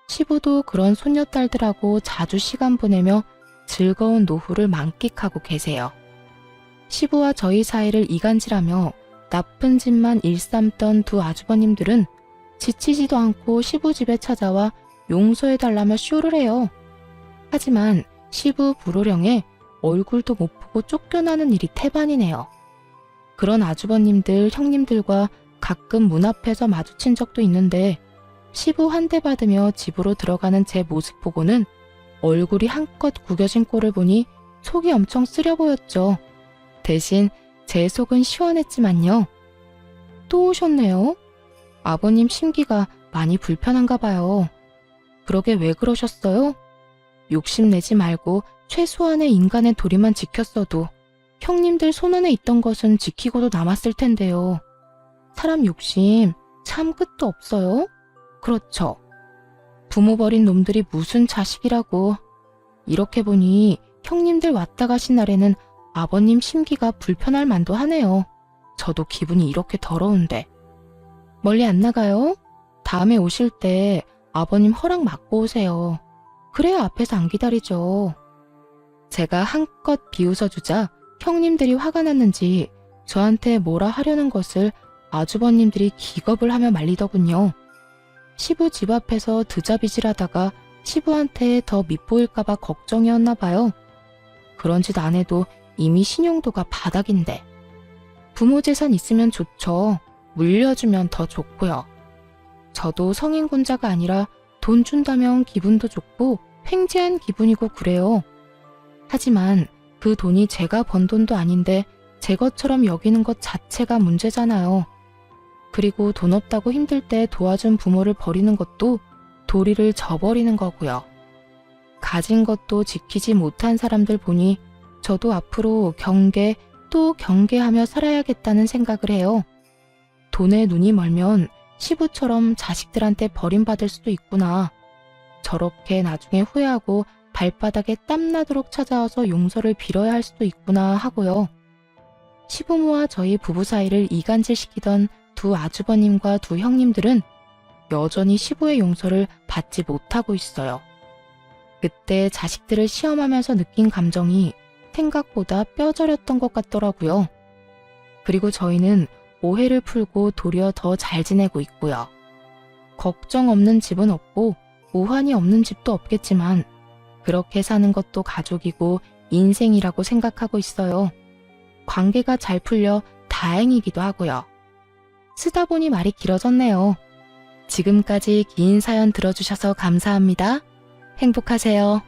시부도 그런 손녀딸들하고 자주 시간 보내며 즐거운 노후를 만끽하고 계세요. 시부와 저희 사이를 이간질하며 나쁜 짓만 일삼던 두 아주버님들은 지치지도 않고 시부 집에 찾아와 용서해달라며 쇼를 해요. 하지만 시부 불호령에 얼굴도 못 보고 쫓겨나는 일이 태반이네요. 그런 아주버님들, 형님들과 가끔 문 앞에서 마주친 적도 있는데 시부 한 대 받으며 집으로 들어가는 제 모습 보고는 얼굴이 한껏 구겨진 꼴을 보니 속이 엄청 쓰려 보였죠. 대신 제 속은 시원했지만요. 또 오셨네요. 아버님 심기가 많이 불편한가 봐요. 그러게 왜 그러셨어요? 욕심내지 말고 최소한의 인간의 도리만 지켰어도 형님들 손안에 있던 것은 지키고도 남았을 텐데요. 사람 욕심 참 끝도 없어요. 그렇죠. 부모 버린 놈들이 무슨 자식이라고. 이렇게 보니 형님들 왔다 가신 날에는 아버님 심기가 불편할 만도 하네요. 저도 기분이 이렇게 더러운데. 멀리 안 나가요? 다음에 오실 때 아버님 허락 받고 오세요. 그래야 앞에서 안 기다리죠. 제가 한껏 비웃어주자 형님들이 화가 났는지 저한테 뭐라 하려는 것을 아주버님들이 기겁을 하며 말리더군요. 시부 집 앞에서 드자비질하다가 시부한테 더 밉보일까봐 걱정이었나 봐요. 그런 짓 안 해도 이미 신용도가 바닥인데. 부모 재산 있으면 좋죠. 물려주면 더 좋고요. 저도 성인군자가 아니라 돈 준다면 기분도 좋고 횡재한 기분이고 그래요. 하지만 그 돈이 제가 번 돈도 아닌데 제 것처럼 여기는 것 자체가 문제잖아요. 그리고 돈 없다고 힘들 때 도와준 부모를 버리는 것도 도리를 저버리는 거고요. 가진 것도 지키지 못한 사람들 보니 저도 앞으로 경계 또 경계하며 살아야겠다는 생각을 해요. 돈에 눈이 멀면 시부처럼 자식들한테 버림받을 수도 있구나. 저렇게 나중에 후회하고 발바닥에 땀나도록 찾아와서 용서를 빌어야 할 수도 있구나 하고요. 시부모와 저희 부부 사이를 이간질시키던 두 아주버님과 두 형님들은 여전히 시부의 용서를 받지 못하고 있어요. 그때 자식들을 시험하면서 느낀 감정이 생각보다 뼈저렸던 것 같더라고요. 그리고 저희는 오해를 풀고 도리어 더 잘 지내고 있고요. 걱정 없는 집은 없고 오한이 없는 집도 없겠지만 그렇게 사는 것도 가족이고 인생이라고 생각하고 있어요. 관계가 잘 풀려 다행이기도 하고요. 쓰다 보니 말이 길어졌네요. 지금까지 긴 사연 들어주셔서 감사합니다. 행복하세요.